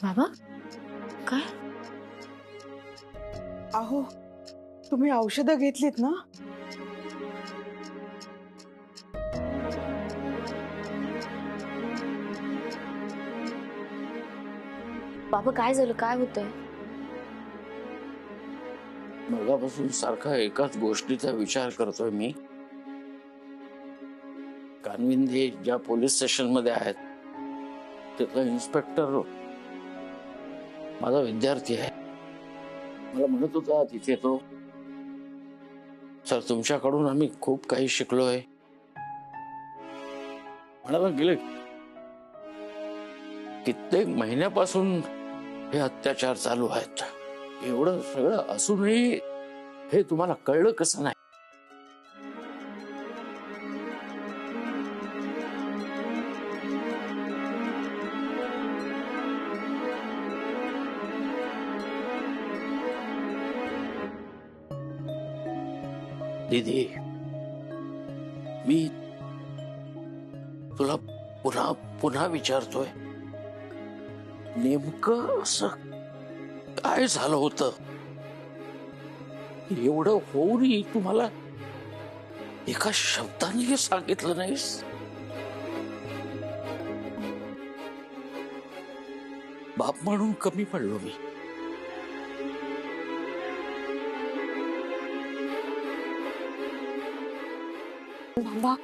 बाबा काय? अहो तुम्ही औषधं घेतलीत ना? बाबा काय झालं? काय होतंय? मगापासून सारखा एकाच गोष्टीचा विचार करतोय मी. कानविंदे ज्या पोलीस स्टेशन मध्ये आहेत तिथला इन्स्पेक्टर माझा विद्यार्थी आहे. मला म्हणत होता तिथे तो, सर तुमच्याकडून आम्ही खूप काही शिकलोय. म्हणाला गेले कित्येक महिन्यापासून हे अत्याचार चालू आहेत. एवढं सगळं असूनही हे तुम्हाला कळलं कसं नाही? दीदी, मी तुला पुन्हा पुन्हा विचारतोय, नेमकं असं काय झालं होतं? एवढं होऊनही तुम्हाला एका शब्दाने सांगितलं नाहीस? बाप म्हणून कमी पडलो मी. बाबा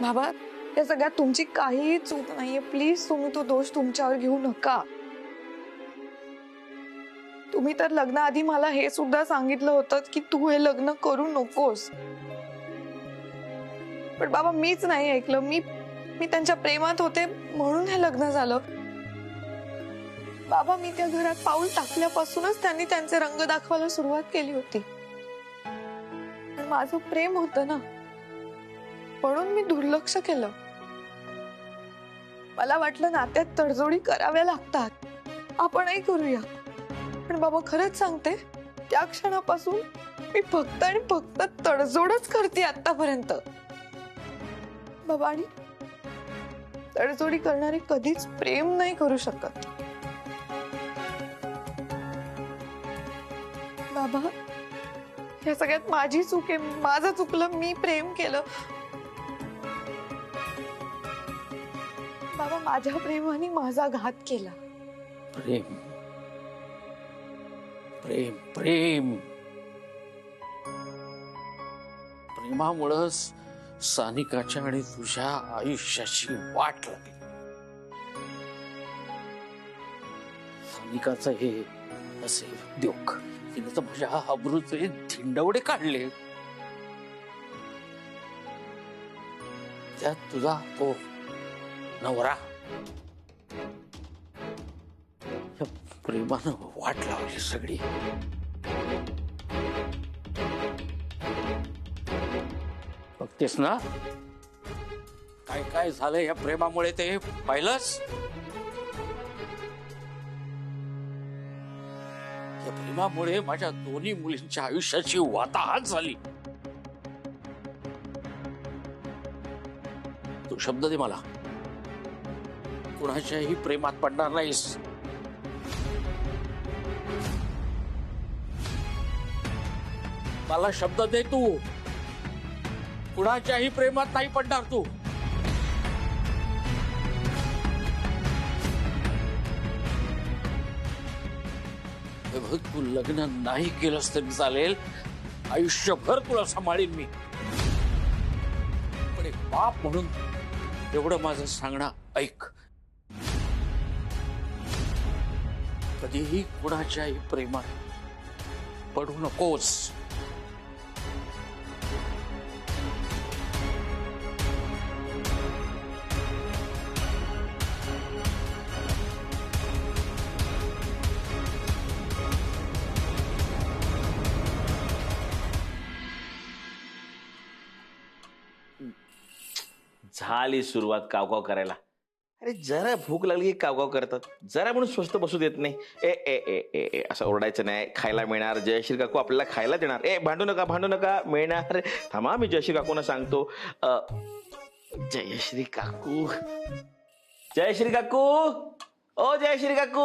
बाबा या सगळ्यात तुमची काहीही चूक नाहीये. प्लीज तुम्ही तो दोष तुमच्यावर घेऊ नका. तुम्ही तर लग्नाआधी मला हे सुद्धा सांगितलं होतं की तू हे लग्न करू नकोस. पण बाबा मीच नाही ऐकलं. मी त्यांच्या प्रेमात होते म्हणून हे लग्न झालं. बाबा मी त्या घरात पाऊल टाकल्यापासूनच त्यांनी त्यांचे रंग दाखवायला सुरुवात केली होती. माझं प्रेम होतं ना, म्हणून मी दुर्लक्ष केलं. मला वाटलं नात्यात तडजोडी कराव्या लागतात, आपणही करूया. पण बाबा खरंच सांगते, त्या क्षणापासून मी फक्त आणि फक्त तडजोडच करते आतापर्यंत. बाबा आणि तडजोडी करणारे कधीच प्रेम नाही करू शकत. बाबा या सगळ्यात माझी चूक आहे. माझं चुकलं. मी प्रेम केलं. बाबा माझ्या प्रेमाने माझा घात केला. प्रेम प्रेम प्रेम प्रेमामुळं सानिकाच्या आणि तुझ्या आयुष्याची वाट लागली. सानिकाचं हे असे उद्योग, तिने तर माझ्या अब्रूचे धिंडवडे काढले. त्यात तुझा तो नवरा या प्रेमानं वाट लावली सगळी. बघतेस ना काय काय झालं या प्रेमामुळे, ते पाहिलंस? या प्रेमामुळे माझ्या दोन्ही मुलींच्या आयुष्याची वाताहत झाली. तू शब्द दे मला, कुणाच्याही प्रेमात पडणार नाहीस. मला शब्द दे, तू कुणाच्याही प्रेमात नाही पडणार. तू तू लग्न नाही केलंस तरी चालेल, आयुष्यभर तुला सांभाळीन मी. पण एक बाप म्हणून एवढं माझं सांगणं ऐक. कधीही कुणाच्याही प्रेमात पडू नकोस. झाली सुरुवात कावकाव करायला. अरे जरा भूक लागली की कावकाव करतात. जरा म्हणून स्वस्त बसू देत नाही. ए ए ए ए ए असं ओरडायचं नाही. खायला मिळणार, जयश्री काकू आपल्याला खायला देणार. भांडू नका मिळणार. थांबा मी जयश्री काकूंना सांगतो. जयश्री काकू जयश्री काकू, ओ जयश्री काकू.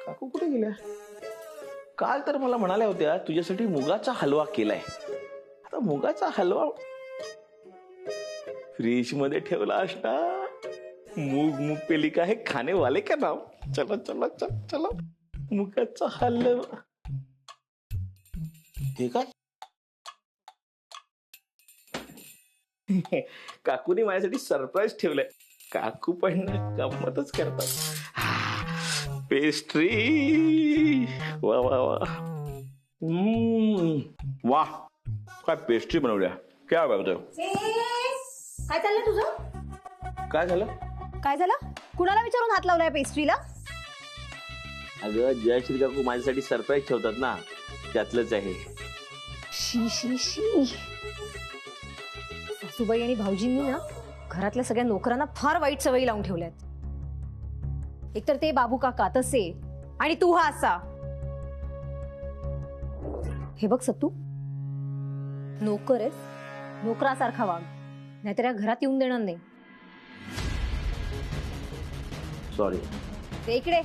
काकू कुठे गेल्या? काल तर मला म्हणाल्या होत्या तुझ्यासाठी मुगाचा हलवा केलाय. आता मुगाचा हलवा फ्रीज मध्ये ठेवला असणार. मूग मूग पेली का है खाने वाले का नाम. चलो चलो चलो चलो, मुगाचा हलवा. हे काय? काकूने माझ्यासाठी सरप्राईज ठेवलंय. काकू पण गंमतच करतात. पेस्ट्री. वा वा वा. वा, काय पेस्ट्री बनवल्या. काय बघतोय? काय चाललंय तुझं? काय झालं? काय झालं? कुणाला विचारून हात लावलाय पेस्ट्रीला? अगं जयश्री काकू माझ्यासाठी सरप्राईज ठेवतात ना, त्यातलंच आहे. शी शी शी. सासूबाई आणि भाऊजींनी ना घरातल्या सगळ्या नोकरांना फार वाईट सवयी लावून ठेवल्यात. एकतर ते बाबू काका तसे, आणि तू हा असा. हे बघ सत्तू, नोकर आहेस, नोकरासारखा वाग, नाहीतर या घरात येऊन देणार नाही. सॉरी. ते इकडे.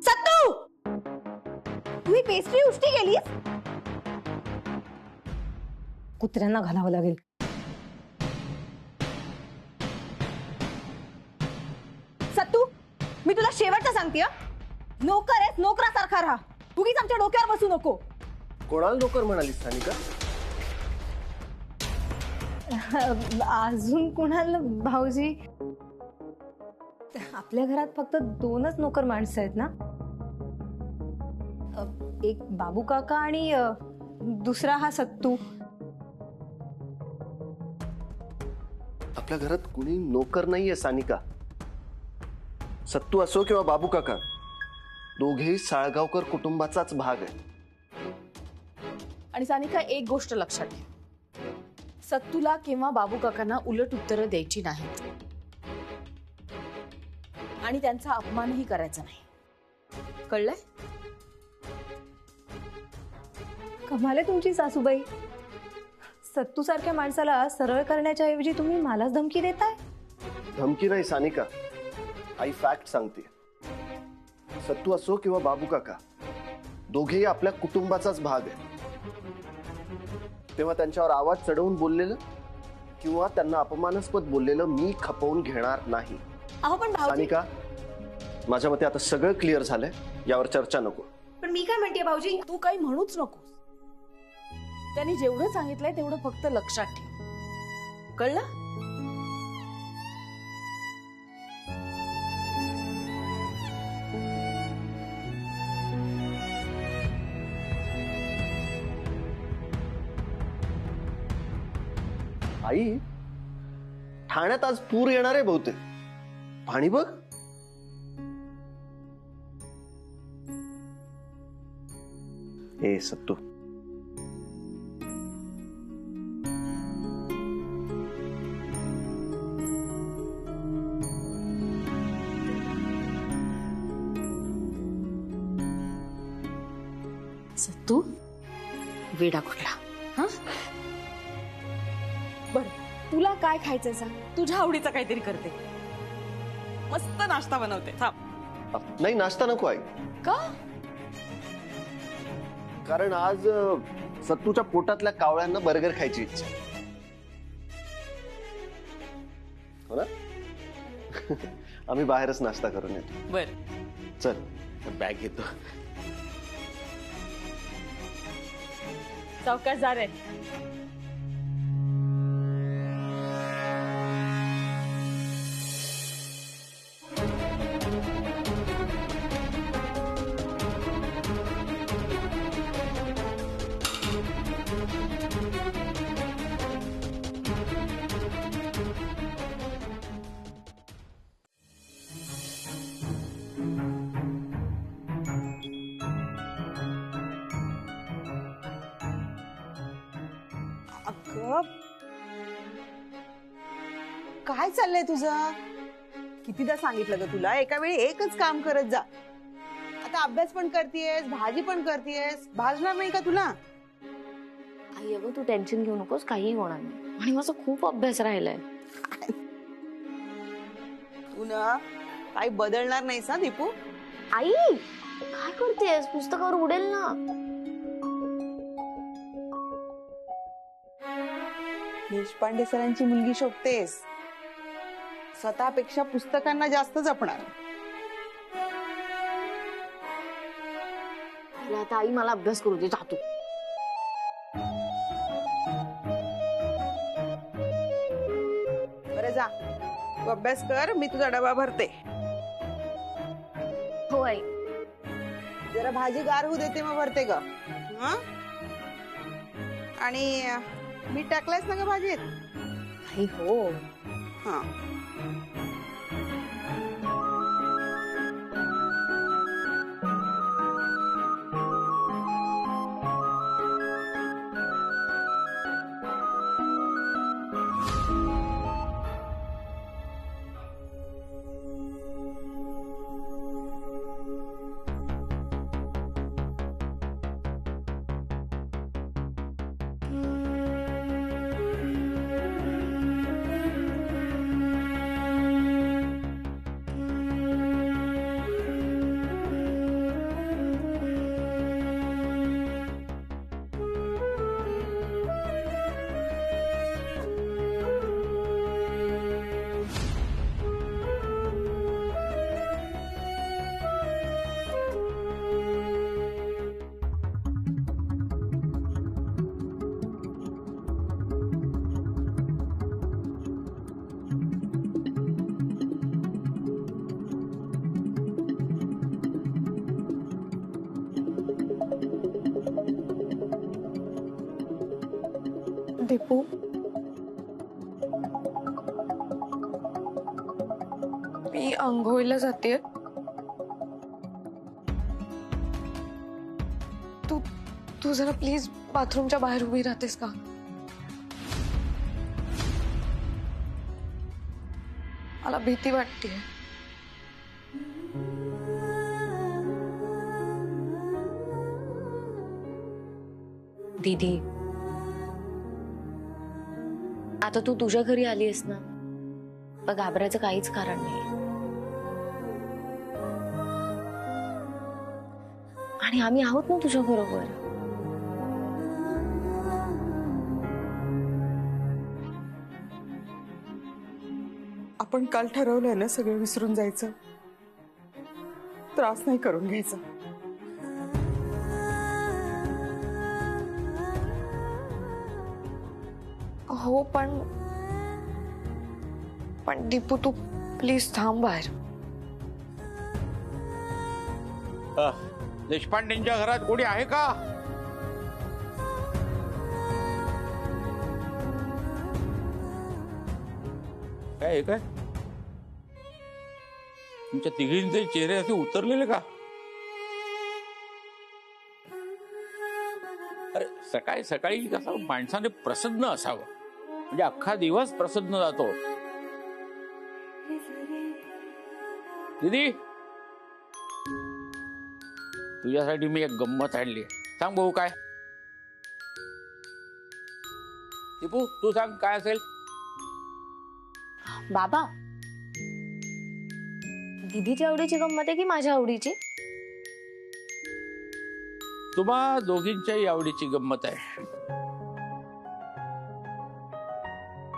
सत्तू, तू ही पेस्ट्री उष्टी केलीस. कुत्र्यांना घालावं लागेल. सत्तू, मी तुला शेवटचं सांगते, नोकर आहेस, नोकरासारखा राहा. उगीच आमच्या डोक्यावर बसू नको. कोणाला नोकर म्हणालीस सानिका? अजून कोणाला भाऊजी? आपल्या घरात फक्त 2च नोकर माणसं आहेत ना, एक बाबू काका आणि दुसरा हा सत्तू. आपल्या घरात कुणी नोकर नाहीये सानिका. सत्तू असो किंवा बाबू काका, दोघेही साळगावकर कुटुंबाचाच भाग आहे. आणि सानिका, एक गोष्ट लक्षात ठेव, सत्तूला किंवा बाबू काकांना उलट उत्तरं द्यायची नाहीत आणि त्यांचा अपमानही करायचा नाही. कळलंय? कमाल आहे तुमची सासूबाई. सत्तू सारख्या माणसाला सरळ करण्याच्या ऐवजी तुम्ही मलाच धमकी देताय. धमकी नाही सानिका, आई फॅक्ट सांगते. सत्तू असो किंवा बाबू काका, दोघेही आपल्या कुटुंबाचाच भाग आहे. तेव्हा त्यांच्यावर आवाज चढवून बोललेलं किंवा त्यांना अपमानास्पद बोललेलं मी खपवून घेणार नाही. अहो पण भाऊजी, सानिका, माझ्या मते आता सगळं क्लिअर झालंय, यावर चर्चा नको. पण मी काय म्हणते भाऊजी, तू काही म्हणूच नकोस. त्यांनी जेवढं सांगितलंय तेवढं फक्त लक्षात ठेव. कळलं? आई, ठाण्यात आज पूर येणार आहे बहुतेक. पाणी बघ. ए सत्तू, सत्तू, वेडा कुठला. हा, बर, तुला काय खायचंय सांग, तुझ्या आवडीचा काहीतरी करते. मस्त नाश्ता बनवते. थांब. नाही नाश्ता नको आई. का? कारण आज सत्तूच्या पोटातल्या कावळ्यांना बर्गर खायची इच्छा. हो ना? आम्ही बाहेरच नाश्ता करून येतो. बर, चल. बॅग घेतो. सावकाश जा रे. काय चाललंय तुझं? कितीदा सांगितलं ग तुला, एका वेळी एकच काम करत जा. आता अभ्यास पण करतेयस, भाजी पण करतेयस, भाजणार नाही का तुला? आई अगं तू टेन्शन घेऊ नकोस, काही होणार नाही. आणि माझा खूप अभ्यास राहिलाय. तू ना काही बदलणार नाहीस ना दीपू. आई काय करतेस, पुस्तकावर उडेल ना. देशपांडे सरांची मुलगी शोधतेस, स्वतःपेक्षा पुस्तकांना जास्त जपणार. आता आई मला अभ्यास करू दे, जातो. बरं जा, तू अभ्यास कर, मी तुझा डबा भरते. हो आई. जरा भाजी गार होऊ देते, मग भरते ग. हं? आणि मीठ टाकलंयस ना ग भाजीत? आई हो. हा. दीपू, मी आंघोळीला जाते. तू जरा प्लीज बाथरूमच्या बाहेर उभी राहतेस का? मला भीती वाटते. दीदी, आता तू तुझ्या घरी आलीस ना, पण घाबरायचं काहीच कारण नाही. आणि आम्ही आहोत ना तुझ्या बरोबर. आपण काल ठरवलंय ना सगळं विसरून जायचं, त्रास नाही करून घ्यायचा. हो, पण दीपू तू प्लीज थांब बाहेर. देशपांडेंच्या घरात कोणी आहे का? काय काय तुमच्या तिघींचे चेहरे असे उतरलेले का? अरे सकाळी सकाळी कसं माणसाने प्रसन्न असावं, म्हणजे अख्खा दिवस प्रसन्न जातो. दीदी, तुझ्यासाठी मी एक गंमत आणली. सांग भाऊ काय? दीपू तू सांग काय असेल? बाबा, दीदीच्या आवडीची गंमत आहे की माझ्या आवडीची? तुम्हा दोघींच्याही आवडीची गंमत आहे.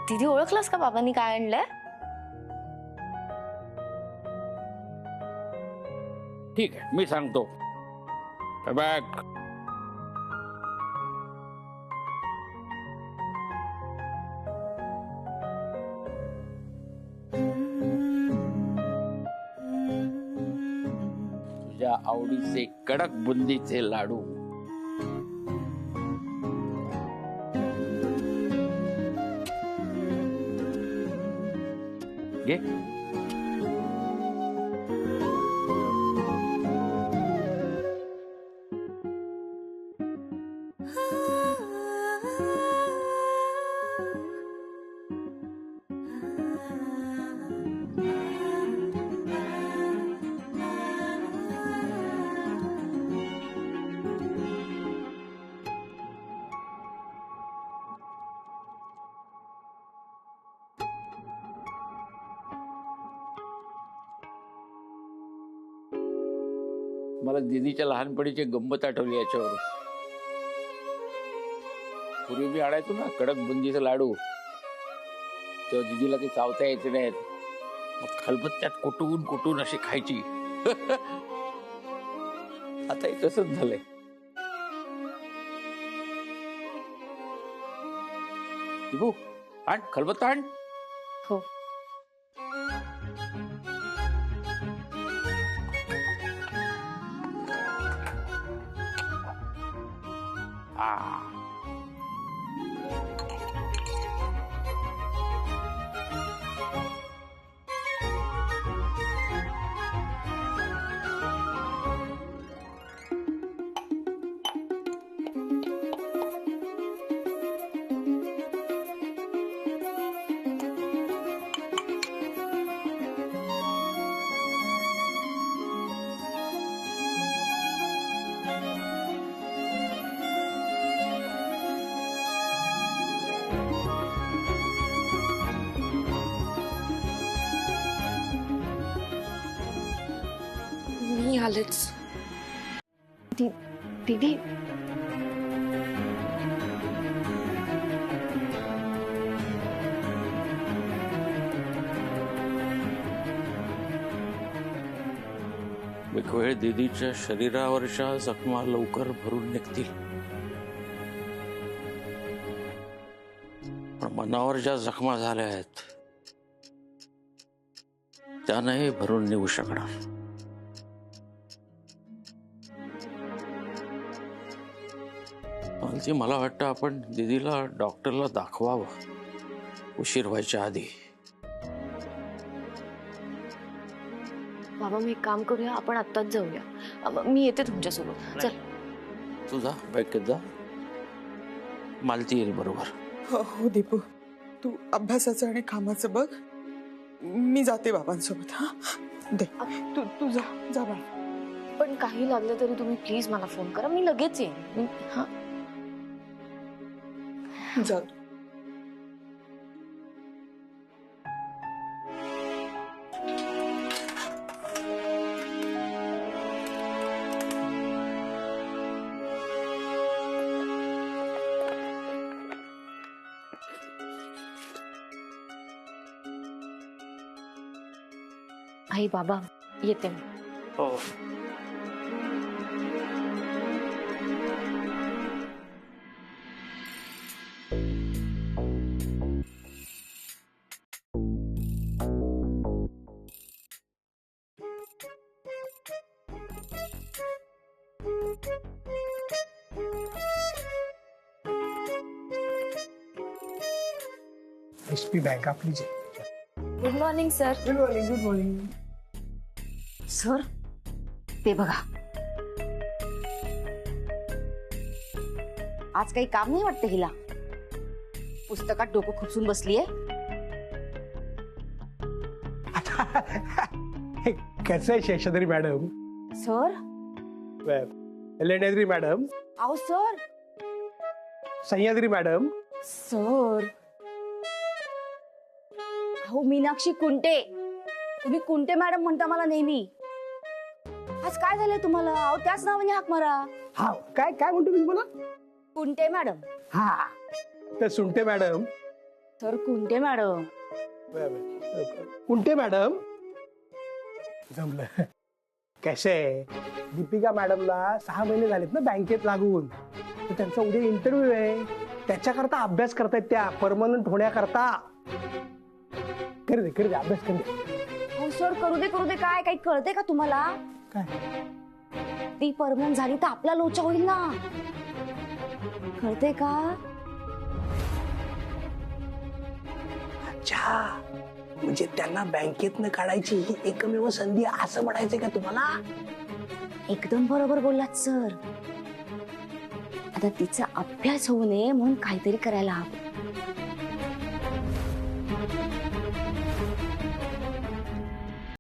दीदी, ओळखलास का बाबांनी काय आणलंय? ठीक आहे, मी सांगतो. बघ, तुझ्या आवडीचे कडक बुंदीचे लाडू. घे. मला दीदीच्या लहानपणीची गंमत आठवली याच्यावरून. पूर्वी मी आणायचो ना कडक बुंदीचे लाडू, तेव्हा दीदीला ते चावता यायचे नाहीत, मग खलबत्त्यात कुटून कुटून अशी खायची. आता हे तसंच झालंय. दिबू, आण खलबत्ता आण. हो. मी आलेच. दीदी एक वेळ दीदीच्या शरीरावरच्या जखमा लवकर भरून निघतील, पण मनावर ज्या जखमा झाल्या आहेत त्या नाही भरून निघू शकणार. मालती, मला वाटतं आपण दीदीला डॉक्टरला दाखवावं उशीर व्हायच्या आधी. बाबा मी एक काम करूया, आपण आत्ताच जाऊया. मी येते तुमच्यासोबत. चल. तू जा, बँकेत जा, मालती येईल बरोबर. हो दीपू, तू अभ्यासाचं आणि कामाचं बघ, मी जाते बाबांसोबत. हा दे, तू जा बाळा. पण काही लागलं तरी तुम्ही प्लीज मला फोन करा, मी लगेच येईन. हा जा. आई बाबा येते मी. हो. एसपी बँक आपलीच आहे. Good morning sir. Good morning. Good morning sir, ते बघा, आज काही काम नाही वाटतं हिला. पुस्तकात डोकं खुपसून बसलीये. कसं आहे Seshadri madam? Sir, Lenyadri madam, आओ सर. सह्याद्री मॅडम, सर, अहो मीनाक्षी कुंटे, तुम्ही कुंटे मॅडम म्हणता मला नेहमी. आज काय झालंय तुम्हाला? अहो त्याच नावाने हाक मारा. हा काय काय म्हणतो मी तुम्हाला? कुंटे मॅडम. हा तर Sunte madam. Sir Kunte madam. Kunte madam जमलं. कसे दीपिका मॅडमला 6 महिने झालेत ना बँकेत लागून, तर त्यांचा उद्या इंटरव्ह्यू आहे, त्याच्याकरता अभ्यास करतायत त्या परमनंट होण्याकरता. कर दे अभ्यास कर दे. हो सर, करू दे काय काही कळते का तुम्हाला? काय ती परमनंट झाली तर आपला लोचा होईल ना, कळते का? अच्छा, म्हणजे त्यांना बँकेतनं काढायची ही एकमेव संधी असं म्हणायचंय का तुम्हाला? एकदम बरोबर बोललात सर. आता तिचा अभ्यास होऊ नये म्हणून काहीतरी करायला हवं.